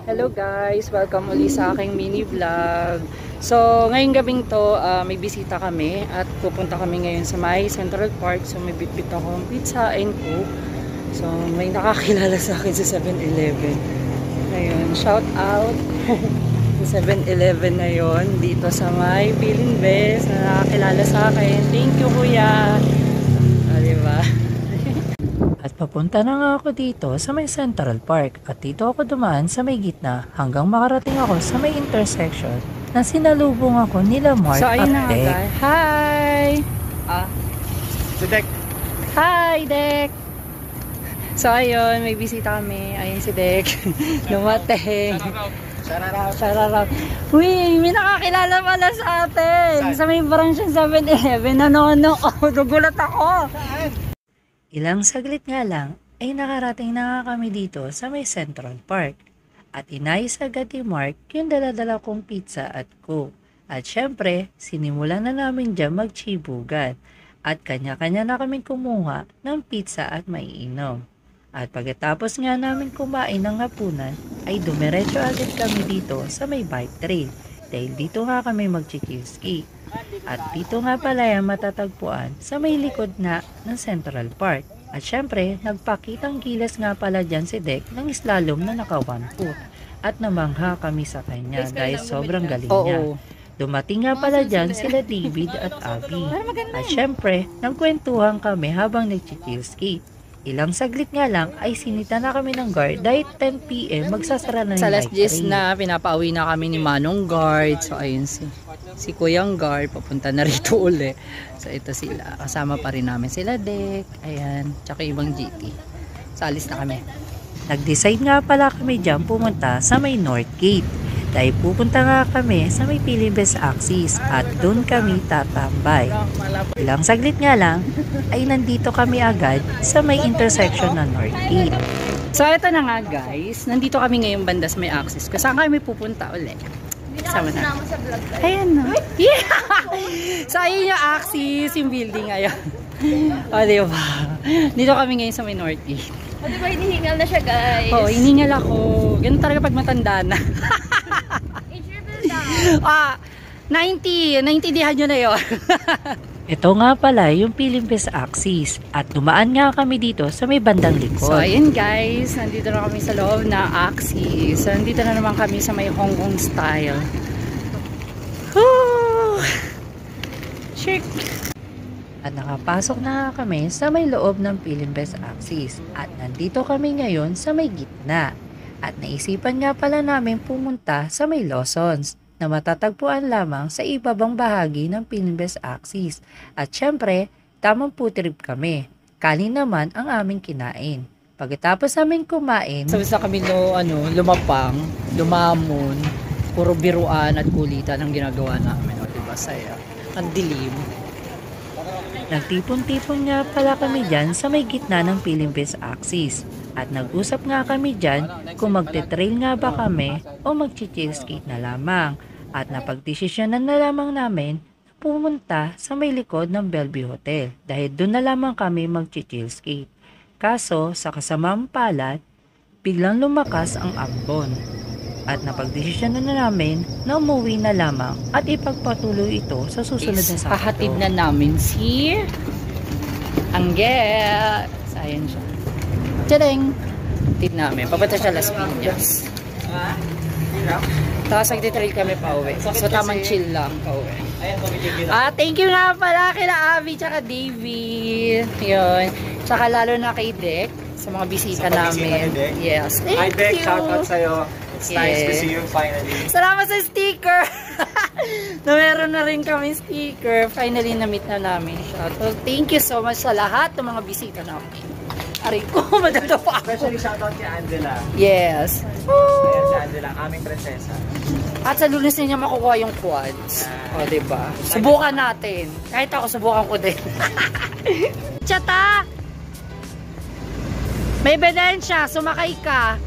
Hello guys! Welcome uli sa aking mini vlog. So, ngayong gabing to, may bisita kami at pupunta kami ngayon sa may Central Park. So, may bitbit akong pizza and coke. So, may nakakilala sa akin sa 7-Eleven. Ayun, shout out sa 7-Eleven na yun. Dito sa may Bilin Best na nakakilala sa akin. Thank you kuya! Diba? At papunta na nga ako dito sa may Central Park at dito ako dumaan sa may gitna hanggang makarating ako sa may intersection na sinalubong ako nila Mark So, at ayun na Dek. guys. Hi! Si Dek. Hi, Dek! So, ayun, may bisita kami. Ayun si Dek. Dumating. Shoutout. Uy, may nakakilala pala sa atin. Sa may branch ng 7-Eleven. Ano, nagulat ako. Ilang saglit nga lang ay nakarating na nga kami dito sa may Central Park. At inayos agad ni Mark yung daladala kong pizza at coke. At syempre, sinimulan na namin dyan magchibugan. At kanya-kanya na kami kumuha ng pizza at maiinom. At pagkatapos nga namin kumain ng hapunan, ay dumiretso agad kami dito sa may bike trail. Dahil dito nga kami magchichilski. At dito nga pala yung matatagpuan sa may likod na ng Central Park. At syempre, nagpakitang gilas nga pala dyan si Dek ng slalom na naka 1 foot. At namangha kami sa kanya dahil sobrang galing niya. Dumating nga pala dyan sila David at Abby. At syempre, nagkwentuhan kami habang nagchichilski. Ilang saglit nga lang ay sinita na kami ng guard dahil 10 PM magsasara na Sa yung last bike days trail. na, pinapauwi na kami ni Manong guard. So, ayun si Kuyang guard. Papunta na rito uli. So, ito sila. Kasama pa rin namin sila Dek. Ayan. Tsaka ibang GT. So, alis na kami. Nag-decide nga pala kami dyan pumunta sa may North Gate. Dahil pupunta nga kami sa may Pilibes Axis at doon kami tatambay. Ilang saglit nga lang ay nandito kami agad sa may intersection ng North Gate. So, ito na nga guys. Nandito kami ngayong banda sa may Axis. Kasi saan kami pupunta uli? Sama na. Ayan na. Yeah! So, ayun yung Axis, yung building. Ayan. O, diba? Dito kami ngayon sa may North Gate. O, diba hinihingal na siya, guys? Oo, hiningal ako. Ganun talaga pag matanda na. Age reveal daw. 90. Naintindihan nyo na yun. Ito nga pala yung Pilibes Axis at dumaan nga kami dito sa may bandang likod. So, ayun guys. Nandito na kami sa loob na Axis. So, nandito na naman kami sa may Hong Kong style. Woo! Chic! At nakapasok na nga kami sa may loob ng Pilibes Axis at nandito kami ngayon sa may gitna. At naisipan nga pala namin pumunta sa may Lawsons na matatagpuan lamang sa ibabang bahagi ng Pilibes Axis. At syempre, tamang food trip kami. Kanin naman ang aming kinain. Pagkatapos namin kumain, So, basta kami lumapang, lumamon, puro biruan at kulitan ang ginagawa namin. O, diba? Saya. Ang dilim. nagtipon-tipon nga pala kami dyan sa may gitna ng Pilibes Axis. At nag-usap nga kami dyan kung magte-trail nga ba kami o mag-chill skate na lamang. At napagdesisyonan na lamang namin pumunta sa may likod ng Bellevue Hotel dahil doon na lamang kami mag-chill skate. Kaso sa kasamang palad, biglang lumakas ang ambon. At napagdesisyonan na namin na umuwi na lamang at ipagpatuloy ito sa susunod na Sabado. Pahatid na namin si Angel. So, ayan siya. Tadang! Hatid namin. Papunta siya Las Piñas. Tapos nagtitrail kami pa uwi. So, tamang chill lang pa uwi. Thank you nga pala kila Abby tsaka David. Yun. Tsaka lalo na kay Dek sa mga bisita namin. Yes. Hi Thank Dek, you. shoutout sa'yo. It's nice to see you finally. Salamat sa sticker! na meron na rin kami sticker. Finally, na-meet na namin siya. So, thank you so much sa lahat ng mga bisita namin. Aray ko, madadapa ako. Especially shoutout kay Angela. Yes. Ayan si Angela, aming prinsesa. At sa Lunes niya makukuha yung quads. O, diba? Subukan natin. Kahit ako, subukan ko din. Chata! May ebidensya, sumakay ka.